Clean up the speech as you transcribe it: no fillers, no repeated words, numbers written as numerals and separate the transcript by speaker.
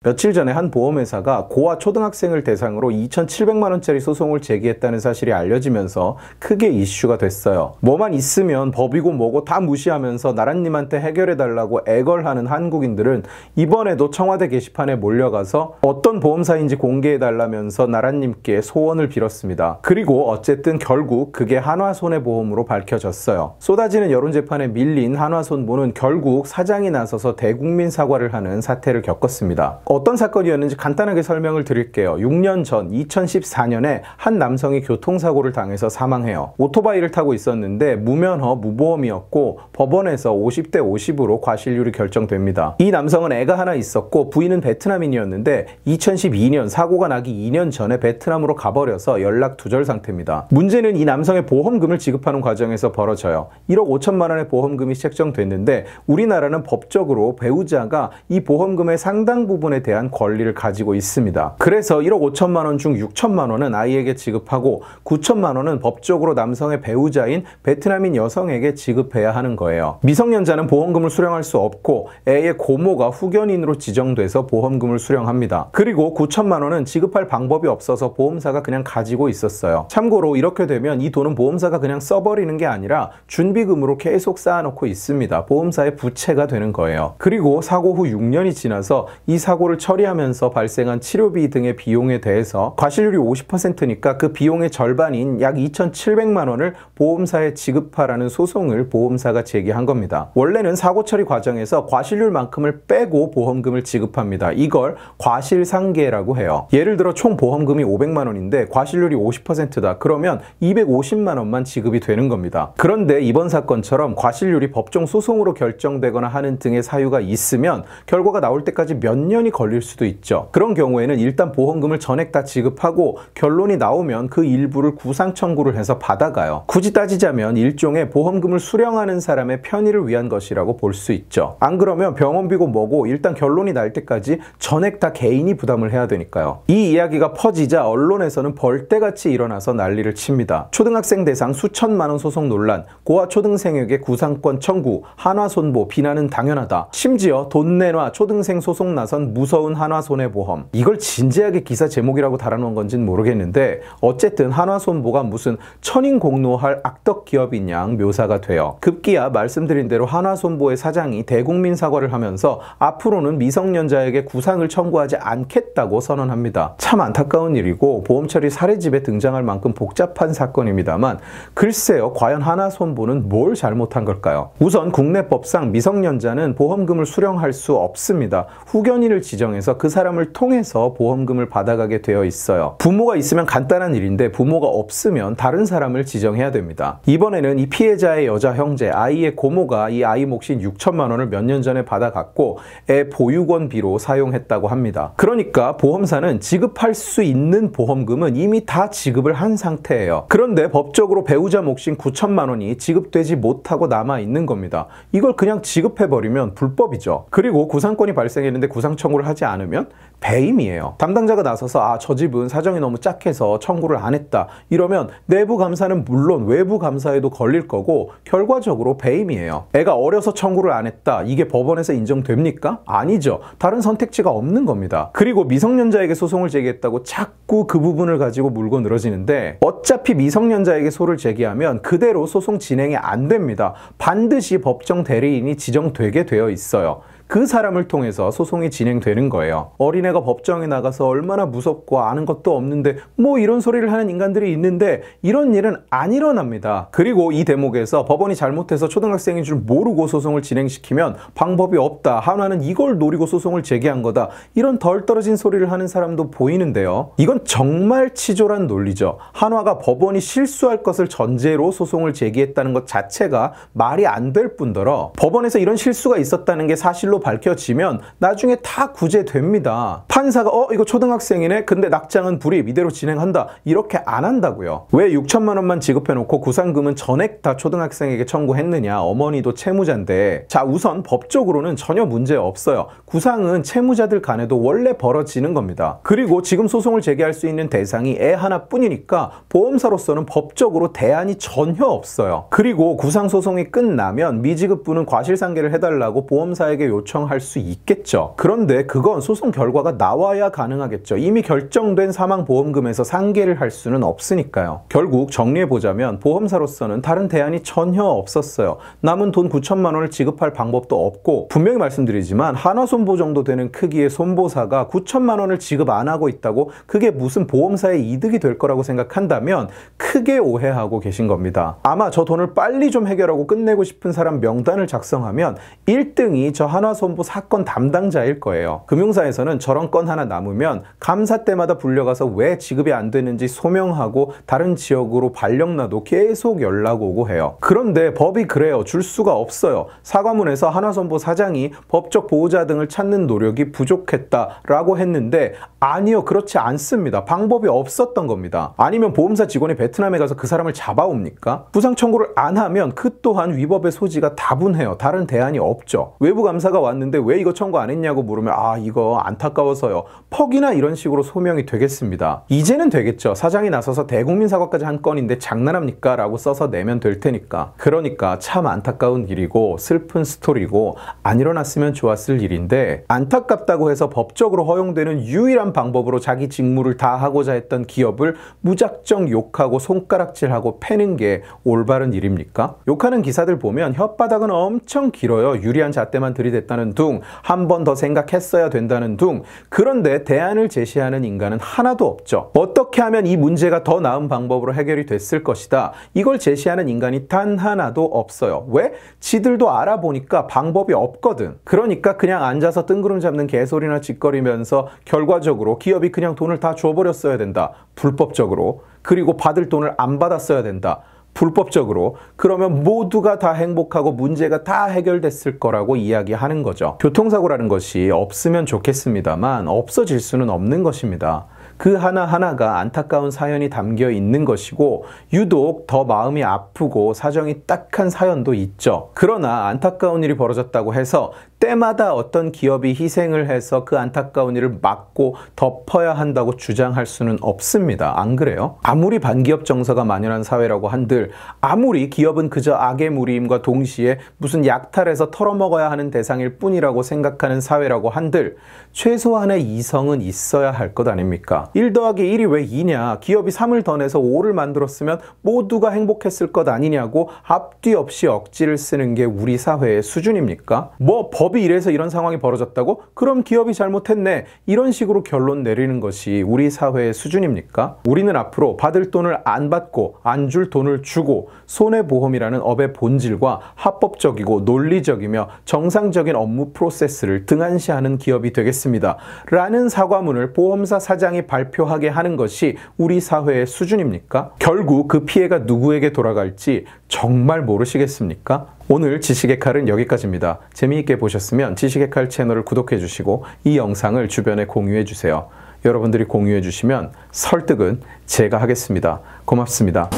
Speaker 1: 며칠 전에 한 보험회사가 고아 초등학생을 대상으로 2,700만 원짜리 소송을 제기했다는 사실이 알려지면서 크게 이슈가 됐어요. 뭐만 있으면 법이고 뭐고 다 무시하면서 나라님한테 해결해달라고 애걸하는 한국인들은 이번에도 청와대 게시판에 몰려가서 어떤 보험사인지 공개해달라면서 나라님께 소원을 빌었습니다. 그리고 어쨌든 결국 그게 한화손해보험으로 밝혀졌어요. 쏟아지는 여론재판에 밀린 한화손보는 결국 사장이 나서서 대국민 사과를 하는 사태를 겪었습니다. 어떤 사건이었는지 간단하게 설명을 드릴게요. 6년 전 2014년에 한 남성이 교통사고를 당해서 사망해요. 오토바이를 타고 있었는데 무면허 무보험이었고 법원에서 50대 50으로 과실률이 결정됩니다. 이 남성은 애가 하나 있었고 부인은 베트남인이었는데 2012년 사고가 나기 2년 전에 베트남으로 가버려서 연락 두절 상태입니다. 문제는 이 남성의 보험금을 지급하는 과정에서 벌어져요. 1억 5천만 원의 보험금이 책정됐는데 우리나라는 법적으로 배우자가 이 보험금의 상당 부분에 대한 권리를 가지고 있습니다. 그래서 1억 5천만 원 중 6천만 원은 아이에게 지급하고 9천만 원은 법적으로 남성의 배우자인 베트남인 여성에게 지급해야 하는 거예요. 미성년자는 보험금을 수령할 수 없고 애의 고모가 후견인으로 지정돼서 보험금을 수령합니다. 그리고 9천만 원은 지급할 방법이 없어서 보험사가 그냥 가지고 있었어요. 참고로 이렇게 되면 이 돈은 보험사가 그냥 써버리는 게 아니라 준비금으로 계속 쌓아놓고 있습니다. 보험사의 부채가 되는 거예요. 그리고 사고 후 6년이 지나서 이 사고를 처리하면서 발생한 치료비 등의 비용에 대해서 과실률이 50%니까 그 비용의 절반인 약 2,700만 원을 보험사에 지급하라는 소송을 보험사가 제기한 겁니다. 원래는 사고 처리 과정에서 과실률만큼을 빼고 보험금을 지급합니다. 이걸 과실상계라고 해요. 예를 들어 총 보험금이 500만 원인데 과실률이 50%다. 그러면 250만 원만 지급이 되는 겁니다. 그런데 이번 사건처럼 과실률이 법정 소송으로 결정되거나 하는 등의 사유가 있으면 결과가 나올 때까지 몇 년이 걸릴 수도 있죠. 그런 경우에는 일단 보험금을 전액 다 지급하고 결론이 나오면 그 일부를 구상 청구를 해서 받아가요. 굳이 따지자면 일종의 보험금을 수령하는 사람의 편의를 위한 것이라고 볼 수 있죠. 안 그러면 병원비고 뭐고 일단 결론이 날 때까지 전액 다 개인이 부담을 해야 되니까요. 이 이야기가 퍼지자 언론에서는 벌떼같이 일어나서 난리를 칩니다. 초등학생 대상 수천만 원 소송 논란, 고아 초등생에게 구상권 청구, 한화손보 비난은 당연하다. 심지어 돈 내놔 초등생 소송 나선 무서운 한화손해보험. 이걸 진지하게 기사 제목이라고 달아놓은 건지는 모르겠는데 어쨌든 한화손보가 무슨 천인공노할 악덕 기업인 양 묘사가 돼요. 급기야 말씀드린 대로 한화손보의 사장이 대국민 사과를 하면서 앞으로는 미성년자에게 구상을 청구하지 않겠다고 선언합니다. 참 안타까운 일이고 보험처리 사례집에 등장할 만큼 복잡한 사건입니다만 글쎄요, 과연 한화손보는 뭘 잘못한 걸까요? 우선 국내법상 미성년자는 보험금을 수령할 수 없습니다. 후견인을 지정해서 그 사람을 통해서 보험금을 받아가게 되어 있어요. 부모가 있으면 간단한 일인데 부모가 없으면 다른 사람을 지정해야 됩니다. 이번에는 이 피해자의 여자 형제, 아이의 고모가 이 아이 몫인 6천만 원을 몇 년 전에 받아갔고 애 보육원비로 사용했다고 합니다. 그러니까 보험사는 지급할 수 있는 보험금은 이미 다 지급을 한 상태예요. 그런데 법적으로 배우자 몫인 9천만 원이 지급되지 못하고 남아있는 겁니다. 이걸 그냥 지급해버리면 불법이죠. 그리고 구상권이 발생했는데 구상 청구를 하지 않으면 배임이에요. 담당자가 나서서 저 집은 사정이 너무 짝해서 청구를 안 했다 이러면 내부 감사는 물론 외부 감사에도 걸릴 거고 결과적으로 배임이에요. 애가 어려서 청구를 안 했다, 이게 법원에서 인정됩니까? 아니죠. 다른 선택지가 없는 겁니다. 그리고 미성년자에게 소송을 제기했다고 자꾸 그 부분을 가지고 물고 늘어지는데 어차피 미성년자에게 소를 제기하면 그대로 소송 진행이 안 됩니다. 반드시 법정 대리인이 지정되게 되어 있어요. 그 사람을 통해서 소송이 진행되는 거예요. 어린애가 법정에 나가서 얼마나 무섭고 아는 것도 없는데 뭐 이런 소리를 하는 인간들이 있는데 이런 일은 안 일어납니다. 그리고 이 대목에서 법원이 잘못해서 초등학생인 줄 모르고 소송을 진행시키면 방법이 없다, 한화는 이걸 노리고 소송을 제기한 거다, 이런 덜 떨어진 소리를 하는 사람도 보이는데요. 이건 정말 치졸한 논리죠. 한화가 법원이 실수할 것을 전제로 소송을 제기했다는 것 자체가 말이 안 될 뿐더러 법원에서 이런 실수가 있었다는 게 사실로 밝혀지면 나중에 다 구제됩니다. 판사가 이거 초등학생이네? 근데 낙장은 불이입, 이대로 진행한다, 이렇게 안 한다고요. 왜 6천만 원만 지급해놓고 구상금은 전액 다 초등학생에게 청구했느냐? 어머니도 채무자인데. 자, 우선 법적으로는 전혀 문제 없어요. 구상은 채무자들 간에도 원래 벌어지는 겁니다. 그리고 지금 소송을 제기할 수 있는 대상이 애 하나뿐이니까 보험사로서는 법적으로 대안이 전혀 없어요. 그리고 구상소송이 끝나면 미지급분은 과실상계를 해달라고 보험사에게 요청 요청할 수 있겠죠. 그런데 그건 소송 결과가 나와야 가능하겠죠. 이미 결정된 사망보험금에서 상계를 할 수는 없으니까요. 결국 정리해보자면 보험사로서는 다른 대안이 전혀 없었어요. 남은 돈 9천만 원을 지급할 방법도 없고, 분명히 말씀드리지만 한화손보 정도 되는 크기의 손보사가 9천만 원을 지급 안 하고 있다고 그게 무슨 보험사의 이득이 될 거라고 생각한다면 크게 오해하고 계신 겁니다. 아마 저 돈을 빨리 좀 해결하고 끝내고 싶은 사람 명단을 작성하면 1등이 저 한화손보 사건 담당자일 거예요. 금융사에서는 저런 건 하나 남으면 감사 때마다 불려가서 왜 지급이 안 되는지 소명하고 다른 지역으로 발령나도 계속 연락 오고 해요. 그런데 법이 그래요. 줄 수가 없어요. 사과문에서 한화손보 사장이 법적 보호자 등을 찾는 노력이 부족했다라고 했는데 아니요, 그렇지 않습니다. 방법이 없었던 겁니다. 아니면 보험사 직원이 베트남에 가서 그 사람을 잡아옵니까? 부상 청구를 안 하면 그 또한 위법의 소지가 다분해요. 다른 대안이 없죠. 외부 감사가 왔는데 왜 이거 청구 안 했냐고 물으면 아, 이거 안타까워서요. 퍽이나 이런 식으로 소명이 되겠습니다. 이제는 되겠죠. 사장이 나서서 대국민 사과까지 한 건인데 장난합니까? 라고 써서 내면 될 테니까. 그러니까 참 안타까운 일이고 슬픈 스토리고 안 일어났으면 좋았을 일인데, 안타깝다고 해서 법적으로 허용되는 유일한 방법으로 자기 직무를 다 하고자 했던 기업을 무작정 욕하고 손가락질하고 패는 게 올바른 일입니까? 욕하는 기사들 보면 혓바닥은 엄청 길어요. 유리한 잣대만 들이댔다는 둥, 한 번 더 생각했어야 된다는 둥. 그런데 대안을 제시하는 인간은 하나도 없죠. 어떻게 하면 이 문제가 더 나은 방법으로 해결이 됐을 것이다. 이걸 제시하는 인간이 단 하나도 없어요. 왜? 지들도 알아보니까 방법이 없거든. 그러니까 그냥 앉아서 뜬구름 잡는 개소리나 짓거리면서 결과적으로 기업이 그냥 돈을 다 줘버렸어야 된다. 불법적으로. 그리고 받을 돈을 안 받았어야 된다. 불법적으로. 그러면 모두가 다 행복하고 문제가 다 해결됐을 거라고 이야기하는 거죠. 교통사고라는 것이 없으면 좋겠습니다만 없어질 수는 없는 것입니다. 그 하나하나가 안타까운 사연이 담겨 있는 것이고 유독 더 마음이 아프고 사정이 딱한 사연도 있죠. 그러나 안타까운 일이 벌어졌다고 해서 때마다 어떤 기업이 희생을 해서 그 안타까운 일을 막고 덮어야 한다고 주장할 수는 없습니다. 안 그래요? 아무리 반기업 정서가 만연한 사회라고 한들, 아무리 기업은 그저 악의 무리임과 동시에 무슨 약탈해서 털어먹어야 하는 대상일 뿐이라고 생각하는 사회라고 한들 최소한의 이성은 있어야 할 것 아닙니까? 1 더하기 1이 왜 2냐? 기업이 3을 더 내서 5를 만들었으면 모두가 행복했을 것 아니냐고 앞뒤 없이 억지를 쓰는 게 우리 사회의 수준입니까? 뭐 법이 이래서 이런 상황이 벌어졌다고? 그럼 기업이 잘못했네. 이런 식으로 결론 내리는 것이 우리 사회의 수준입니까? 우리는 앞으로 받을 돈을 안 받고 안 줄 돈을 주고 손해보험이라는 업의 본질과 합법적이고 논리적이며 정상적인 업무 프로세스를 등한시하는 기업이 되겠습니다. 라는 사과문을 보험사 사장이 발표하게 하는 것이 우리 사회의 수준입니까? 결국 그 피해가 누구에게 돌아갈지 정말 모르시겠습니까? 오늘 지식의 칼은 여기까지입니다. 재미있게 보셨으면 지식의 칼 채널을 구독해 주시고 이 영상을 주변에 공유해 주세요. 여러분들이 공유해 주시면 설득은 제가 하겠습니다. 고맙습니다.